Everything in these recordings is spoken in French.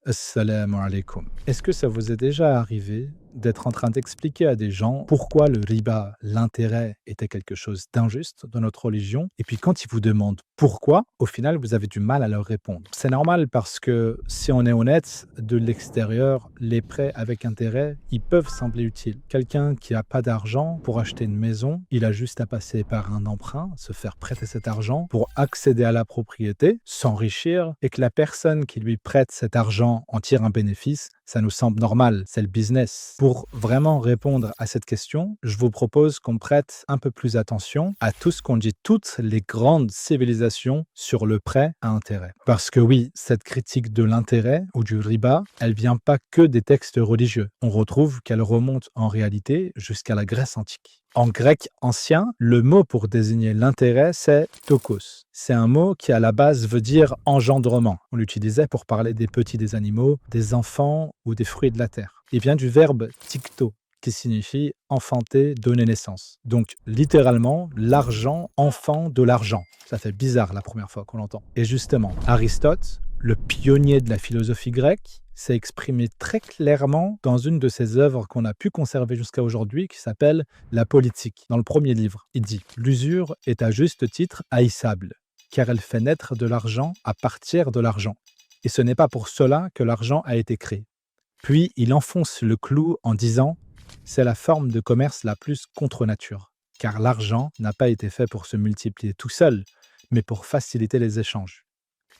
Assalamu alaikum. Est-ce que ça vous est déjà arrivé d'être en train d'expliquer à des gens pourquoi le riba, l'intérêt, était quelque chose d'injuste dans notre religion? Et puis quand ils vous demandent pourquoi, au final, vous avez du mal à leur répondre. C'est normal parce que si on est honnête, de l'extérieur, les prêts avec intérêt, ils peuvent sembler utiles. Quelqu'un qui n'a pas d'argent pour acheter une maison, il a juste à passer par un emprunt, se faire prêter cet argent pour accéder à la propriété, s'enrichir et que la personne qui lui prête cet argent en tire un bénéfice, ça nous semble normal, c'est le business. Pour vraiment répondre à cette question, je vous propose qu'on prête un peu plus attention à tout ce qu'ont dit toutes les grandes civilisations sur le prêt à intérêt. Parce que oui, cette critique de l'intérêt ou du riba, elle vient pas que des textes religieux. On retrouve qu'elle remonte en réalité jusqu'à la Grèce antique. En grec ancien, le mot pour désigner l'intérêt, c'est tokos. C'est un mot qui à la base veut dire engendrement. On l'utilisait pour parler des petits des animaux, des enfants ou des fruits de la terre. Il vient du verbe tikto, qui signifie enfanter, donner naissance. Donc littéralement, l'argent enfant de l'argent. Ça fait bizarre la première fois qu'on l'entend. Et justement, Aristote, le pionnier de la philosophie grecque, s'est exprimé très clairement dans une de ses œuvres qu'on a pu conserver jusqu'à aujourd'hui, qui s'appelle La Politique. Dans le premier livre, il dit « L'usure est à juste titre haïssable, car elle fait naître de l'argent à partir de l'argent. Et ce n'est pas pour cela que l'argent a été créé. » Puis il enfonce le clou en disant « C'est la forme de commerce la plus contre nature, car l'argent n'a pas été fait pour se multiplier tout seul, mais pour faciliter les échanges. »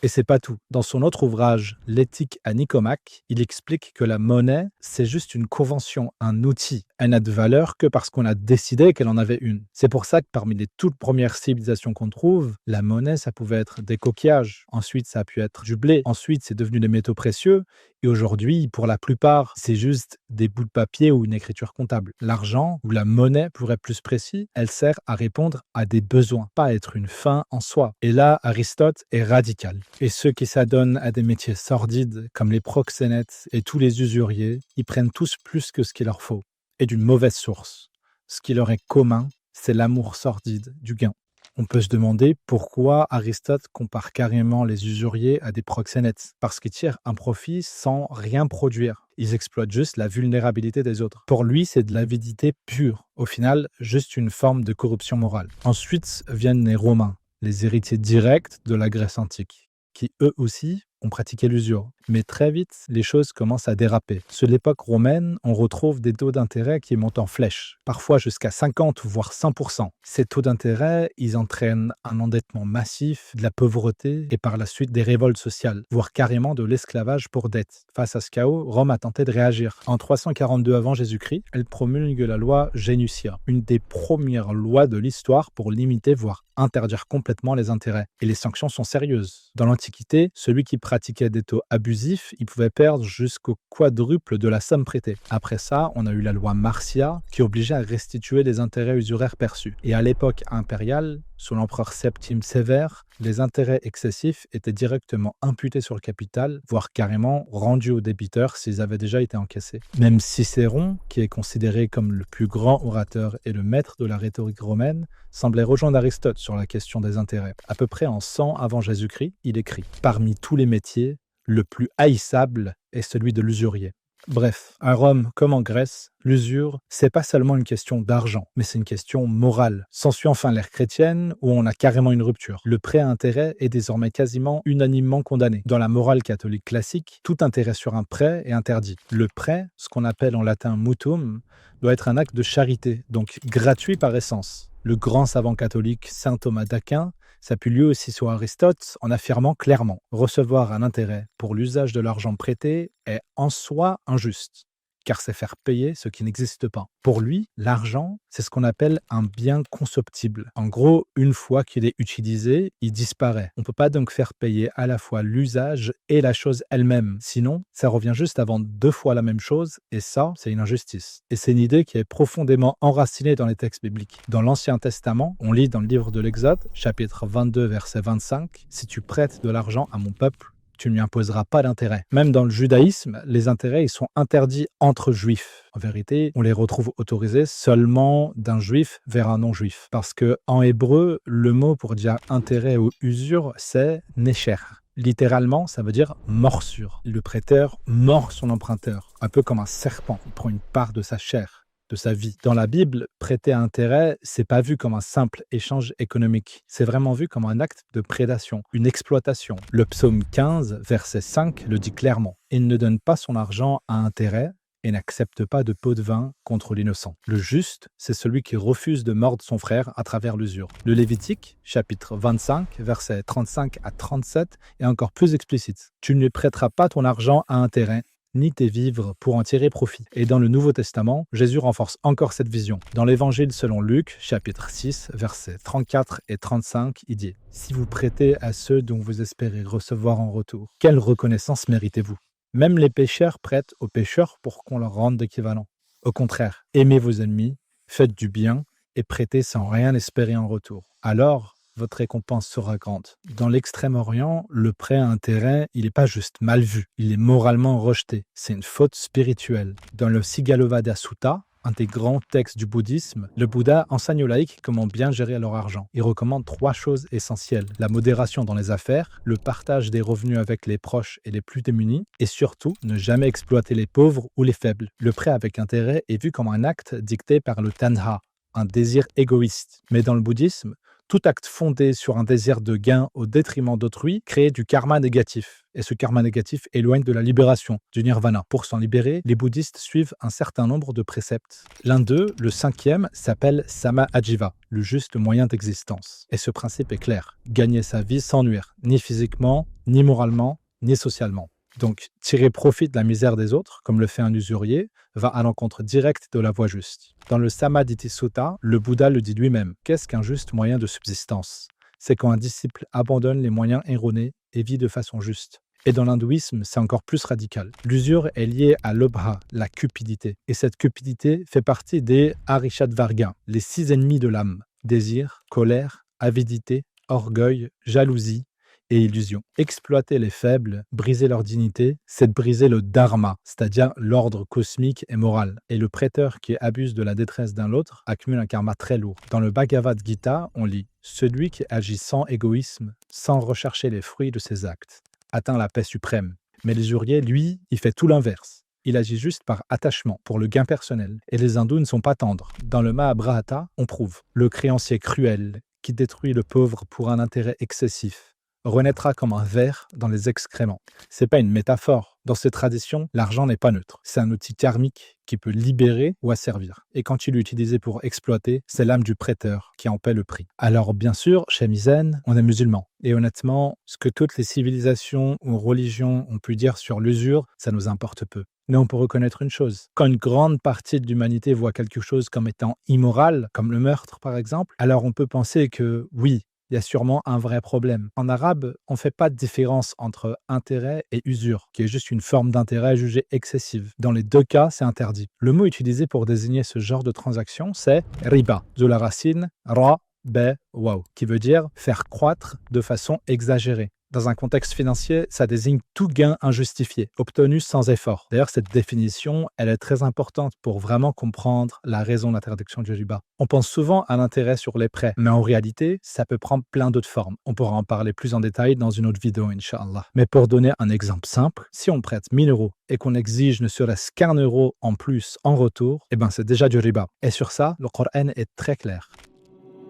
Et c'est pas tout. Dans son autre ouvrage, L'éthique à Nicomaque, il explique que la monnaie, c'est juste une convention, un outil. Elle n'a de valeur que parce qu'on a décidé qu'elle en avait une. C'est pour ça que parmi les toutes premières civilisations qu'on trouve, la monnaie, ça pouvait être des coquillages. Ensuite, ça a pu être du blé. Ensuite, c'est devenu des métaux précieux. Et aujourd'hui, pour la plupart, c'est juste des bouts de papier ou une écriture comptable. L'argent, ou la monnaie pour être plus précis, elle sert à répondre à des besoins, pas à être une fin en soi. Et là, Aristote est radical. Et ceux qui s'adonnent à des métiers sordides, comme les proxénètes et tous les usuriers, ils prennent tous plus que ce qu'il leur faut, et d'une mauvaise source. Ce qui leur est commun, c'est l'amour sordide du gain. On peut se demander pourquoi Aristote compare carrément les usuriers à des proxénètes. Parce qu'ils tirent un profit sans rien produire. Ils exploitent juste la vulnérabilité des autres. Pour lui, c'est de l'avidité pure. Au final, juste une forme de corruption morale. Ensuite viennent les Romains, les héritiers directs de la Grèce antique, qui eux aussi ont pratiqué l'usure. Mais très vite, les choses commencent à déraper. Sur l'époque romaine, on retrouve des taux d'intérêt qui montent en flèche, parfois jusqu'à 50 voire 100%. Ces taux d'intérêt, ils entraînent un endettement massif, de la pauvreté et par la suite des révoltes sociales, voire carrément de l'esclavage pour dette. Face à ce chaos, Rome a tenté de réagir. En 342 avant Jésus-Christ, elle promulgue la loi Genutia, une des premières lois de l'histoire pour limiter, voire interdire complètement les intérêts. Et les sanctions sont sérieuses. Dans l'Antiquité, celui qui pratiquait des taux abusifs, il pouvait perdre jusqu'au quadruple de la somme prêtée. Après ça, on a eu la loi Marcia qui obligeait à restituer les intérêts usuraires perçus. Et à l'époque impériale, sous l'empereur Septime Sévère, les intérêts excessifs étaient directement imputés sur le capital, voire carrément rendus aux débiteurs s'ils avaient déjà été encaissés. Même Cicéron, qui est considéré comme le plus grand orateur et le maître de la rhétorique romaine, semblait rejoindre Aristote sur la question des intérêts. À peu près en 100 avant Jésus-Christ, il écrit « Parmi tous les métiers, le plus haïssable est celui de l'usurier. » Bref, à Rome comme en Grèce, l'usure, c'est pas seulement une question d'argent, mais c'est une question morale. S'ensuit enfin l'ère chrétienne, où on a carrément une rupture. Le prêt à intérêt est désormais quasiment unanimement condamné. Dans la morale catholique classique, tout intérêt sur un prêt est interdit. Le prêt, ce qu'on appelle en latin mutuum, doit être un acte de charité, donc gratuit par essence. Le grand savant catholique saint Thomas d'Aquin s'appuie lui aussi sur Aristote en affirmant clairement « Recevoir un intérêt pour l'usage de l'argent prêté est en soi injuste, car c'est faire payer ce qui n'existe pas. » Pour lui, l'argent, c'est ce qu'on appelle un bien consomptible. En gros, une fois qu'il est utilisé, il disparaît. On ne peut pas donc faire payer à la fois l'usage et la chose elle-même. Sinon, ça revient juste à vendre deux fois la même chose, et ça, c'est une injustice. Et c'est une idée qui est profondément enracinée dans les textes bibliques. Dans l'Ancien Testament, on lit dans le livre de l'Exode, chapitre 22, verset 25, « Si tu prêtes de l'argent à mon peuple, tu ne lui imposeras pas d'intérêt. » Même dans le judaïsme, les intérêts ils sont interdits entre juifs. En vérité, on les retrouve autorisés seulement d'un juif vers un non-juif. Parce que en hébreu, le mot pour dire intérêt ou usure, c'est necher. Littéralement, ça veut dire morsure. Le prêteur mord son emprunteur, un peu comme un serpent. Il prend une part de sa chair, de sa vie. Dans la Bible, prêter à intérêt, c'est pas vu comme un simple échange économique. C'est vraiment vu comme un acte de prédation, une exploitation. Le psaume 15, verset 5 le dit clairement. Il ne donne pas son argent à intérêt et n'accepte pas de pot de vin contre l'innocent. Le juste, c'est celui qui refuse de mordre son frère à travers l'usure. Le Lévitique, chapitre 25, versets 35 à 37, est encore plus explicite. Tu ne lui prêteras pas ton argent à intérêt, ni tes vivres pour en tirer profit. Et dans le Nouveau Testament, Jésus renforce encore cette vision. Dans l'Évangile selon Luc, chapitre 6, versets 34 et 35, il dit « Si vous prêtez à ceux dont vous espérez recevoir en retour, quelle reconnaissance méritez-vous ? Même les pécheurs prêtent aux pécheurs pour qu'on leur rende l'équivalent. Au contraire, aimez vos ennemis, faites du bien et prêtez sans rien espérer en retour. Alors, votre récompense sera grande. Dans l'Extrême-Orient, le prêt à intérêt, il n'est pas juste mal vu, il est moralement rejeté. C'est une faute spirituelle. Dans le Sigalovada Sutta, un des grands textes du bouddhisme, le Bouddha enseigne aux laïcs comment bien gérer leur argent. Il recommande 3 choses essentielles. La modération dans les affaires, le partage des revenus avec les proches et les plus démunis, et surtout, ne jamais exploiter les pauvres ou les faibles. Le prêt avec intérêt est vu comme un acte dicté par le tanha, un désir égoïste. Mais dans le bouddhisme, tout acte fondé sur un désir de gain au détriment d'autrui crée du karma négatif. Et ce karma négatif éloigne de la libération, du nirvana. Pour s'en libérer, les bouddhistes suivent un certain nombre de préceptes. L'un d'eux, le 5e, s'appelle Sama Ajiva, le juste moyen d'existence. Et ce principe est clair. Gagner sa vie sans nuire, ni physiquement, ni moralement, ni socialement. Donc, tirer profit de la misère des autres, comme le fait un usurier, va à l'encontre directe de la voie juste. Dans le Samadhi Sutta, le Bouddha le dit lui-même. Qu'est-ce qu'un juste moyen de subsistance ? C'est quand un disciple abandonne les moyens erronés et vit de façon juste. Et dans l'hindouisme, c'est encore plus radical. L'usure est liée à l'obha, la cupidité. Et cette cupidité fait partie des Arishadvarga, les 6 ennemis de l'âme. Désir, colère, avidité, orgueil, jalousie, et illusion. Exploiter les faibles, briser leur dignité, c'est de briser le dharma, c'est-à-dire l'ordre cosmique et moral. Et le prêteur qui abuse de la détresse d'un autre accumule un karma très lourd. Dans le Bhagavad Gita, on lit « Celui qui agit sans égoïsme, sans rechercher les fruits de ses actes, atteint la paix suprême. » Mais l'usurier, lui, il fait tout l'inverse. Il agit juste par attachement, pour le gain personnel. Et les hindous ne sont pas tendres. Dans le Mahabharata, on prouve le créancier cruel qui détruit le pauvre pour un intérêt excessif renaîtra comme un ver dans les excréments. C'est pas une métaphore. Dans ces traditions, l'argent n'est pas neutre. C'est un outil karmique qui peut libérer ou asservir. Et quand il est utilisé pour exploiter, c'est l'âme du prêteur qui en paie le prix. Alors bien sûr, chez Mizen, on est musulman. Et honnêtement, ce que toutes les civilisations ou religions ont pu dire sur l'usure, ça nous importe peu. Mais on peut reconnaître une chose. Quand une grande partie de l'humanité voit quelque chose comme étant immoral, comme le meurtre par exemple, alors on peut penser que oui, il y a sûrement un vrai problème. En arabe, on ne fait pas de différence entre intérêt et usure, qui est juste une forme d'intérêt jugée excessive. Dans les 2 cas, c'est interdit. Le mot utilisé pour désigner ce genre de transaction, c'est riba, de la racine ra, be, waw, qui veut dire faire croître de façon exagérée. Dans un contexte financier, ça désigne tout gain injustifié, obtenu sans effort. D'ailleurs, cette définition, elle est très importante pour vraiment comprendre la raison d'interdiction du riba. On pense souvent à l'intérêt sur les prêts, mais en réalité, ça peut prendre plein d'autres formes. On pourra en parler plus en détail dans une autre vidéo, Inch'Allah. Mais pour donner un exemple simple, si on prête 1000 € et qu'on exige ne serait-ce qu'1 € en plus en retour, c'est déjà du riba. Et sur ça, le Coran est très clair.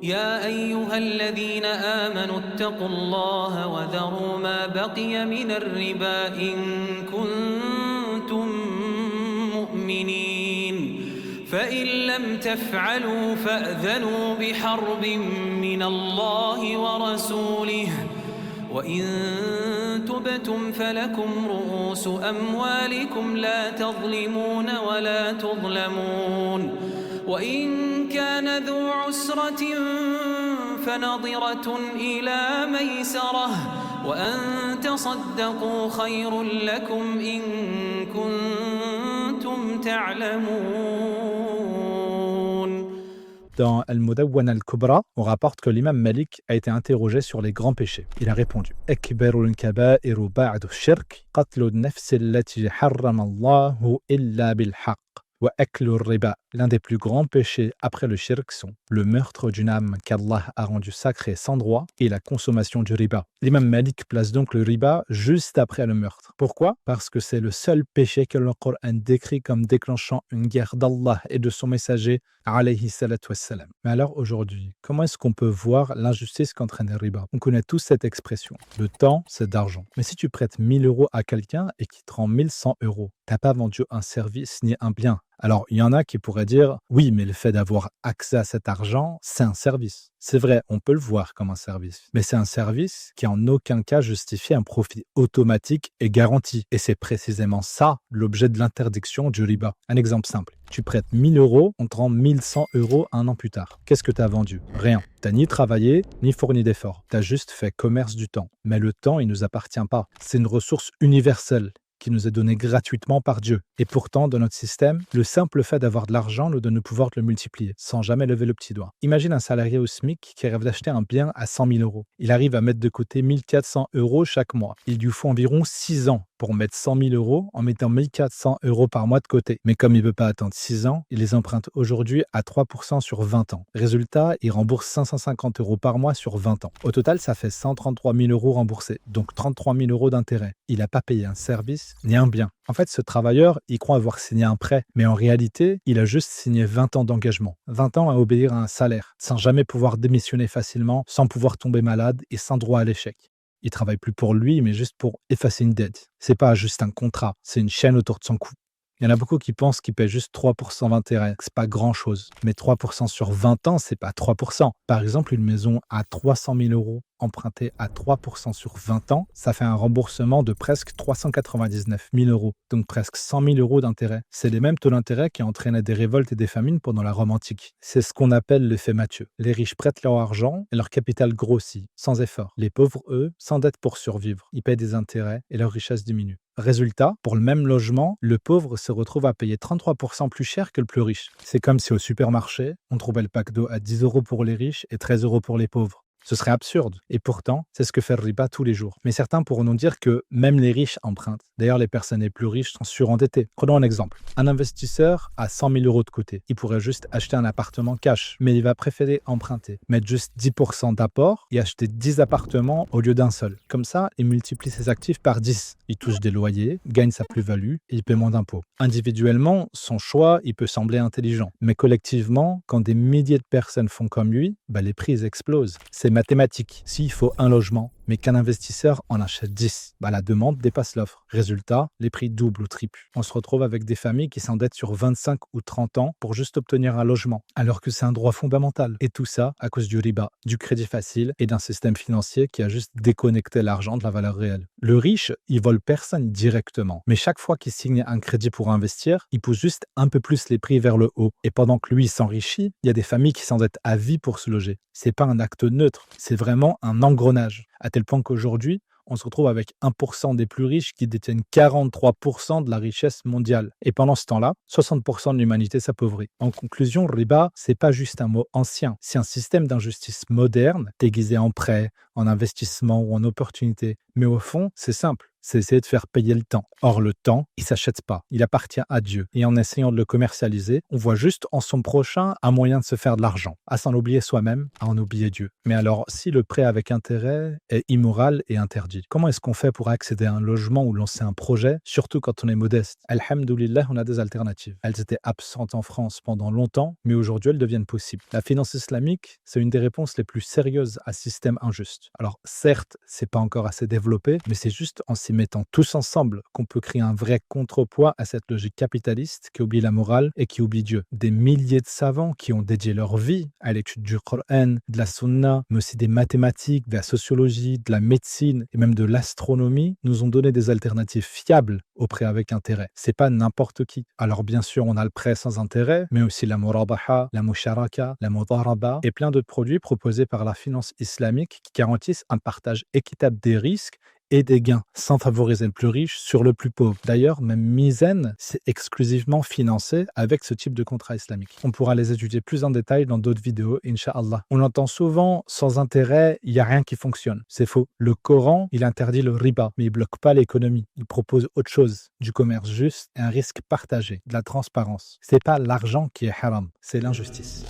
يا أيها الذين آمنوا اتقوا الله وذروا ما بقي من الربا إن كنتم مؤمنين فإن لم تفعلوا فأذنوا بحرب من الله ورسوله وإن تبتم فلكم رؤوس أموالكم لا تظلمون ولا تظلمون وإن كان ذو عسرة فنظرة إلى ميسرة وأن تصدقوا خير لكم إن كنتم تعلمون. Dans Al-Mudawwana al-Kubra, on rapporte que l'imam Malik a été interrogé sur les grands péchés. Il a répondu Akbarul kaba'iru ba'du shirk qatlu an-nafs allati harrama Allahu illa bil haqq wa aklu ar-riba L'un des plus grands péchés après le shirk sont le meurtre d'une âme qu'Allah a rendue sacrée sans droit et la consommation du riba. L'imam Malik place donc le riba juste après le meurtre. Pourquoi? Parce que c'est le seul péché que le Coran décrit comme déclenchant une guerre d'Allah et de son messager, alayhi salatu wassalam. Mais alors aujourd'hui, comment est-ce qu'on peut voir l'injustice qu'entraîne le riba? On connaît tous cette expression. Le temps, c'est d'argent. Mais si tu prêtes 1000 euros à quelqu'un et qu'il te rend 1100 euros, t'as pas vendu un service ni un bien. Alors, il y en a qui pourraient dire « Oui, mais le fait d'avoir accès à cet argent, c'est un service ». C'est vrai, on peut le voir comme un service. Mais c'est un service qui en aucun cas justifie un profit automatique et garanti. Et c'est précisément ça l'objet de l'interdiction du riba. Un exemple simple. Tu prêtes 1000 euros, on te rend 1100 euros un an plus tard. Qu'est-ce que tu as vendu? Rien. Tu n'as ni travaillé, ni fourni d'efforts. Tu as juste fait commerce du temps. Mais le temps, il ne nous appartient pas. C'est une ressource universelle qui nous est donné gratuitement par Dieu. Et pourtant, dans notre système, le simple fait d'avoir de l'argent nous donne le pouvoir de le multiplier, sans jamais lever le petit doigt. Imagine un salarié au SMIC qui rêve d'acheter un bien à 100 000 euros. Il arrive à mettre de côté 1400 euros chaque mois. Il lui faut environ 6 ans pour mettre 100 000 euros en mettant 1400 euros par mois de côté. Mais comme il ne veut pas attendre 6 ans, il les emprunte aujourd'hui à 3% sur 20 ans. Résultat, il rembourse 550 euros par mois sur 20 ans. Au total, ça fait 133 000 euros remboursés, donc 33 000 euros d'intérêt. Il n'a pas payé un service ni un bien. En fait, ce travailleur, il croit avoir signé un prêt, mais en réalité, il a juste signé 20 ans d'engagement. 20 ans à obéir à un salaire, sans jamais pouvoir démissionner facilement, sans pouvoir tomber malade et sans droit à l'échec. Il travaille plus pour lui, mais juste pour effacer une dette. C'est pas juste un contrat, c'est une chaîne autour de son cou. Il y en a beaucoup qui pensent qu'ils paient juste 3% d'intérêt, que c'est pas grand-chose. Mais 3% sur 20 ans, c'est pas 3%. Par exemple, une maison à 300 000 euros empruntée à 3% sur 20 ans, ça fait un remboursement de presque 399 000 euros, donc presque 100 000 euros d'intérêt. C'est les mêmes taux d'intérêt qui entraînaient des révoltes et des famines pendant la Rome antique. C'est ce qu'on appelle l'effet Mathieu. Les riches prêtent leur argent et leur capital grossit, sans effort. Les pauvres, eux, s'endettent pour survivre. Ils paient des intérêts et leur richesse diminue. Résultat, pour le même logement, le pauvre se retrouve à payer 33% plus cher que le plus riche. C'est comme si au supermarché, on trouvait le pack d'eau à 10 euros pour les riches et 13 euros pour les pauvres. Ce serait absurde. Et pourtant, c'est ce que fait le riba tous les jours. Mais certains pourront nous dire que même les riches empruntent. D'ailleurs, les personnes les plus riches sont surendettées. Prenons un exemple. Un investisseur a 100 000 euros de côté. Il pourrait juste acheter un appartement cash, mais il va préférer emprunter. Mettre juste 10% d'apport et acheter 10 appartements au lieu d'un seul. Comme ça, il multiplie ses actifs par 10. Il touche des loyers, gagne sa plus-value et il paie moins d'impôts. Individuellement, son choix, il peut sembler intelligent. Mais collectivement, quand des milliers de personnes font comme lui, les prix explosent. C'est mathématique. S'il faut un logement, mais qu'un investisseur en achète 10, la demande dépasse l'offre. Résultat, les prix doublent ou triplent. On se retrouve avec des familles qui s'endettent sur 25 ou 30 ans pour juste obtenir un logement, alors que c'est un droit fondamental. Et tout ça à cause du riba, du crédit facile et d'un système financier qui a juste déconnecté l'argent de la valeur réelle. Le riche, il vole personne directement, mais chaque fois qu'il signe un crédit pour investir, il pousse juste un peu plus les prix vers le haut. Et pendant que lui s'enrichit, il y a des familles qui s'endettent à vie pour se loger. C'est pas un acte neutre, c'est vraiment un engrenage. À tel point qu'aujourd'hui, on se retrouve avec 1% des plus riches qui détiennent 43% de la richesse mondiale. Et pendant ce temps-là, 60% de l'humanité s'appauvrit. En conclusion, riba, c'est pas juste un mot ancien, c'est un système d'injustice moderne, déguisé en prêt, en investissement ou en opportunité. Mais au fond, c'est simple. C'est essayer de faire payer le temps. Or, le temps, il s'achète pas. Il appartient à Dieu. Et en essayant de le commercialiser, on voit juste en son prochain un moyen de se faire de l'argent. À s'en oublier soi-même, à en oublier Dieu. Mais alors, si le prêt avec intérêt est immoral et interdit, comment est-ce qu'on fait pour accéder à un logement ou lancer un projet, surtout quand on est modeste? Alhamdoulilah, on a des alternatives. Elles étaient absentes en France pendant longtemps, mais aujourd'hui, elles deviennent possibles. La finance islamique, c'est une des réponses les plus sérieuses à ce système injuste. Alors, certes, c'est pas encore assez développé, mais c'est juste en s'y mettant tous ensemble qu'on peut créer un vrai contrepoids à cette logique capitaliste qui oublie la morale et qui oublie Dieu. Des milliers de savants qui ont dédié leur vie à l'étude du Coran, de la Sunna, mais aussi des mathématiques, de la sociologie, de la médecine et même de l'astronomie nous ont donné des alternatives fiables au prêt avec intérêt. C'est pas n'importe qui. Alors bien sûr, on a le prêt sans intérêt, mais aussi la murabaha, la musharaka, la mudaraba et plein d'autres produits proposés par la finance islamique qui garantissent un partage équitable des risques et des gains, sans favoriser le plus riche sur le plus pauvre. D'ailleurs, même Mizan, c'est exclusivement financé avec ce type de contrat islamique. On pourra les étudier plus en détail dans d'autres vidéos, Inch'Allah. On entend souvent, sans intérêt, il n'y a rien qui fonctionne. C'est faux. Le Coran, il interdit le riba, mais il bloque pas l'économie. Il propose autre chose, du commerce juste et un risque partagé, de la transparence. C'est pas l'argent qui est haram, c'est l'injustice.